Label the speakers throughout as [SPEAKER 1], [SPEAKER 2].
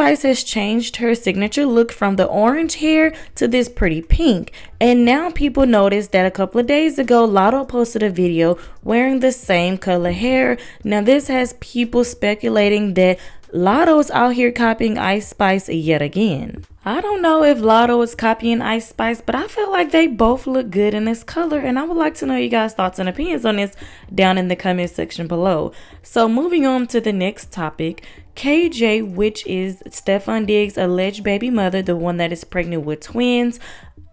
[SPEAKER 1] Spice has changed her signature look from the orange hair to this pretty pink. And now people notice that a couple of days ago, Latto posted a video wearing the same color hair. Now this has people speculating that Latto's out here copying Ice Spice yet again. I don't know if Latto is copying Ice Spice, but I feel like they both look good in this color, and I would like to know you guys' thoughts and opinions on this down in the comment section below. So moving on to the next topic, KJ, which is Stefon Diggs' alleged baby mother, the one that is pregnant with twins.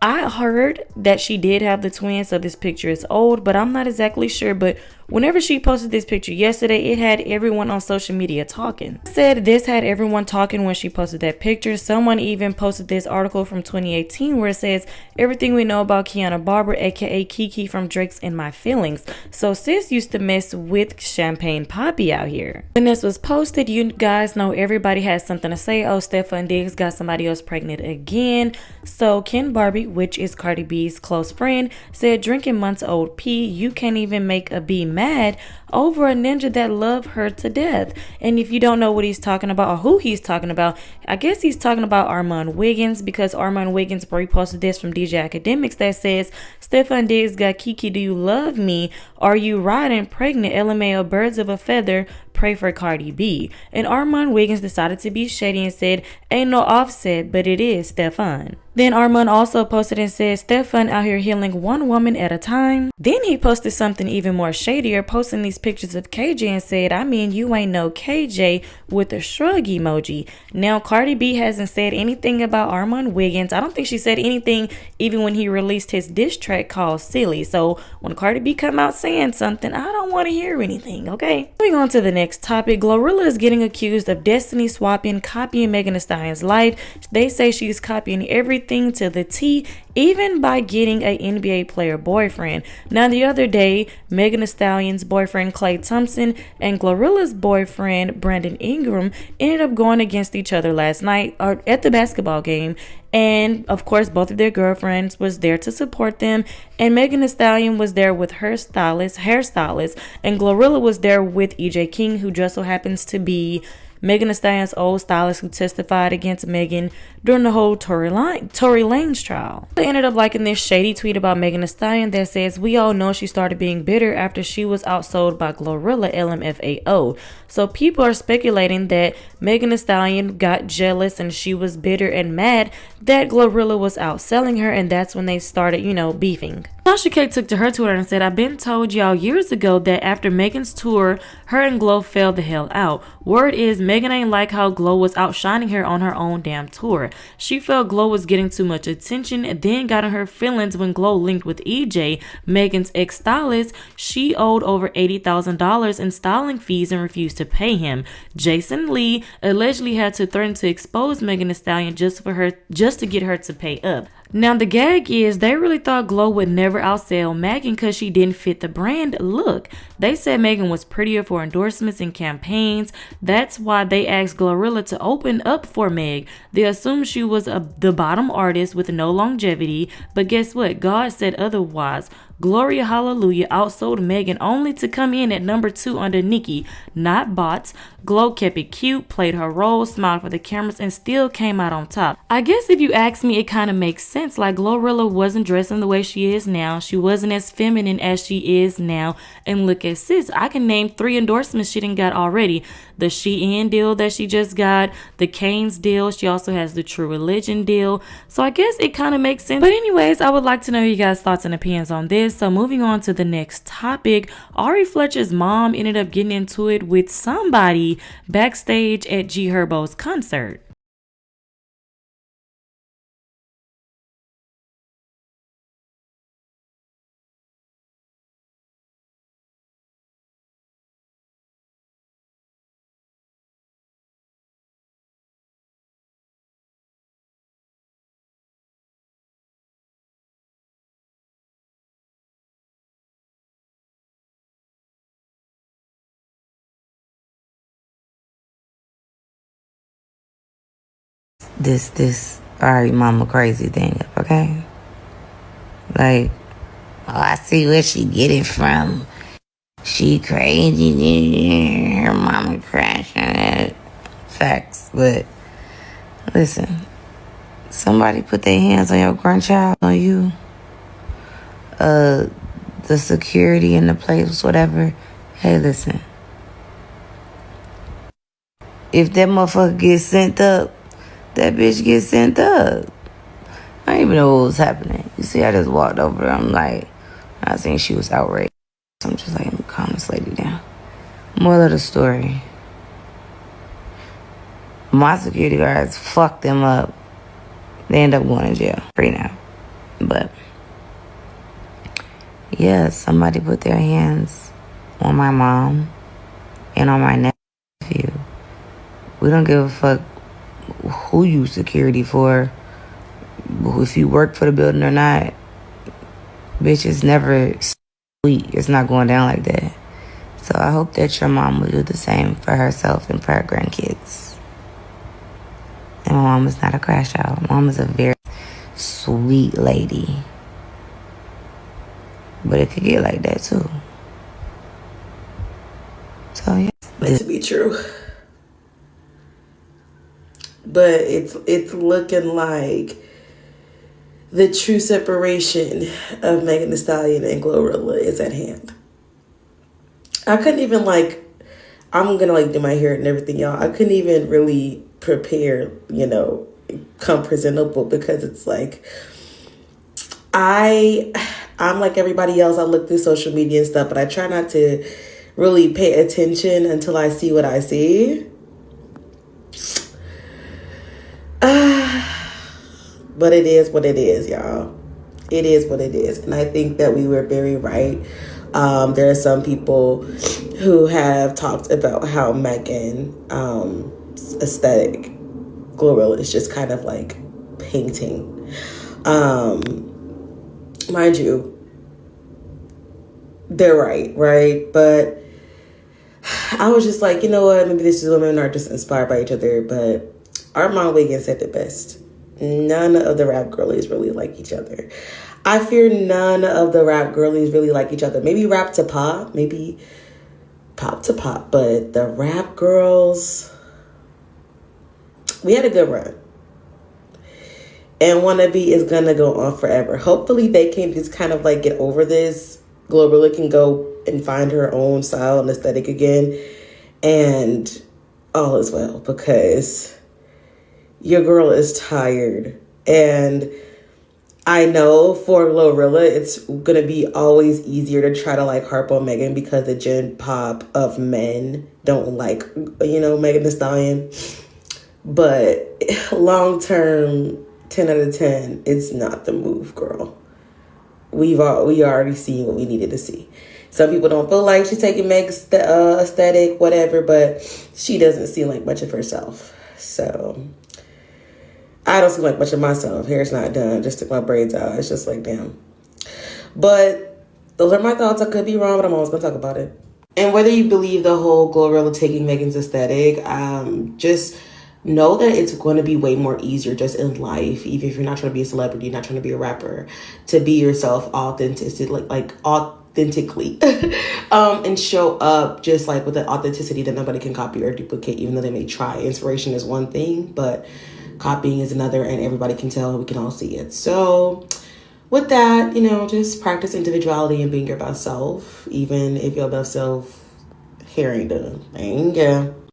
[SPEAKER 1] I heard that she did have the twins, so this picture is old, but I'm not exactly sure. But whenever she posted this picture yesterday, it had everyone on social media talking. Said this had everyone talking when she posted that picture. Someone even posted this article from 2018 where it says everything we know about Kiana Barber, aka Kiki from Drake's In My Feelings. So sis used to mess with Champagne Poppy out here. When this was posted, you guys know everybody has something to say. Oh, Stefon Diggs got somebody else pregnant again. So Ken Barbie, which is Cardi B's close friend, said drinking months old P, you can't even make a B mad over a ninja that loved her to death. And if you don't know what he's talking about or who he's talking about, I guess he's talking about Armand Wiggins, because Armand Wiggins reposted this from DJ Academics that says Stefon Diggs got Kiki, do you love me? Are you riding pregnant? LMAO, birds of a feather, pray for Cardi B. And Armand Wiggins decided to be shady and said, ain't no Offset, but it is Stefon. Then Armand also posted and said, Stefon out here healing one woman at a time. Then he posted something even more shadier, posting these pictures of KJ and said, I mean, you ain't no KJ, with a shrug emoji. Now Cardi B hasn't said anything about Armand Wiggins. I don't think she said anything even when he released his diss track called Silly. So when Cardi B come out saying something, I don't want to hear anything, okay? Moving on to the next topic, GloRilla is getting accused of destiny swapping, copying Megan Thee Stallion's life. They say she's copying everything to the T, even by getting a NBA player boyfriend. Now the other day, Megan Thee Stallion's boyfriend Klay Thompson and GloRilla's boyfriend Brandon Ingram ended up going against each other last night or at the basketball game. And of course, both of their girlfriends was there to support them. And Megan Thee Stallion was there with her hairstylist, and GloRilla was there with EJ King, who just so happens to be Megan Thee Stallion's old stylist who testified against Megan during the whole Tory Lanez trial. They ended up liking this shady tweet about Megan Thee Stallion that says, we all know she started being bitter after she was outsold by GloRilla, LMFAO. So people are speculating that Megan Thee Stallion got jealous and she was bitter and mad that GloRilla was outselling her, and that's when they started, beefing. Tasha K took to her Twitter and said, I've been told y'all years ago that after Megan's tour, her and Glo fell the hell out. Word is Megan ain't like how Glo was outshining her on her own damn tour. She felt Glo was getting too much attention and then got in her feelings when Glo linked with EJ, Megan's ex-stylist. She owed over $80,000 in styling fees and refused to pay him. Jason Lee allegedly had to threaten to expose Megan Thee Stallion just to get her to pay up. Now the gag is they really thought Glo would never outsell Megan because she didn't fit the brand look. They said Megan was prettier for endorsements and campaigns. That's why they asked GloRilla to open up for Meg. They assumed she was the bottom artist with no longevity, but guess what? God said otherwise. Gloria Hallelujah outsold Megan only to come in at number 2 under Nicki. Not bots. Glo kept it cute, played her role, smiled for the cameras, and still came out on top. I guess if you ask me, it kind of makes sense. Like GloRilla wasn't dressing the way she is now. She wasn't as feminine as she is now. And look at sis. I can name 3 endorsements she done got already. The Shein deal that she just got, the Cane's deal. She also has the True Religion deal. So I guess it kind of makes sense. But anyways, I would like to know you guys' thoughts and opinions on this. So moving on to the next topic, Ari Fletcher's mom ended up getting into it with somebody backstage at G Herbo's concert.
[SPEAKER 2] This Ari mama crazy thing up, okay? Like, oh, I see where she get it from. She crazy, her mama crashing at facts, but Listen, somebody put their hands on your grandchild, on you. The security in the place, whatever. Hey, listen. If that motherfucker gets sent up, that bitch gets sent up. I didn't even know what was happening. You see, I just walked over there. I'm like, I think she was outraged. I'm just like, let me calm this lady down. Moral of the story. My security guards fucked them up. They end up going to jail. Free now. But, yeah, somebody put their hands on my mom and on my nephew. We don't give a fuck who you security for. If you work for the building or not. Bitch, it's never sweet. It's not going down like that. So I hope that your mom will do the same for herself and for her grandkids. And my mom is not a crash out. My mom is a very sweet lady. But it could get like that too. So yeah.
[SPEAKER 3] Meant to be true. But it's looking like the true separation of Megan Thee Stallion and GloRilla is at hand. I couldn't even I'm gonna do my hair and everything, y'all. I couldn't even really prepare, come presentable, because it's like I'm like everybody else. I look through social media and stuff, but I try not to really pay attention until I see what I see. But it is what it is, y'all. It is what it is. And I think that we were very right. There are some people who have talked about how Megan aesthetic, Glorilla, is just kind of like painting. Mind you, they're right? But I was just like, you know what? Maybe these women are just inspired by each other. But Armand Wiggins said it best. None of the rap girlies really like each other. I fear none of the rap girlies really like each other. Maybe rap to pop, maybe pop to pop. But the rap girls, we had a good run. And Wannabe is going to go on forever. Hopefully they can just kind of get over this. Glorilla can go and find her own style and aesthetic again. And all is well, because your girl is tired. And I know for GloRilla, it's going to be always easier to try to harp on Megan, because the gen pop of men don't like, Megan Thee Stallion. But long term, 10 out of 10, it's not the move, girl. We already seen what we needed to see. Some people don't feel like she's taking Meg's aesthetic, whatever, but she doesn't seem like much of herself. So I don't seem like much of myself. Hair's not done. Just took my braids out. It's just like, damn. But those are my thoughts. I could be wrong, but I'm always going to talk about it. And whether you believe the whole GloRilla taking Megan's aesthetic, just know that it's going to be way more easier just in life, even if you're not trying to be a celebrity, not trying to be a rapper, to be yourself authentically, and show up just with an authenticity that nobody can copy or duplicate, even though they may try. Inspiration is one thing, but copying is another, and everybody can tell. We can all see it. So with that, just practice individuality and being your best self, even if your best self hair ain't done. Thank you.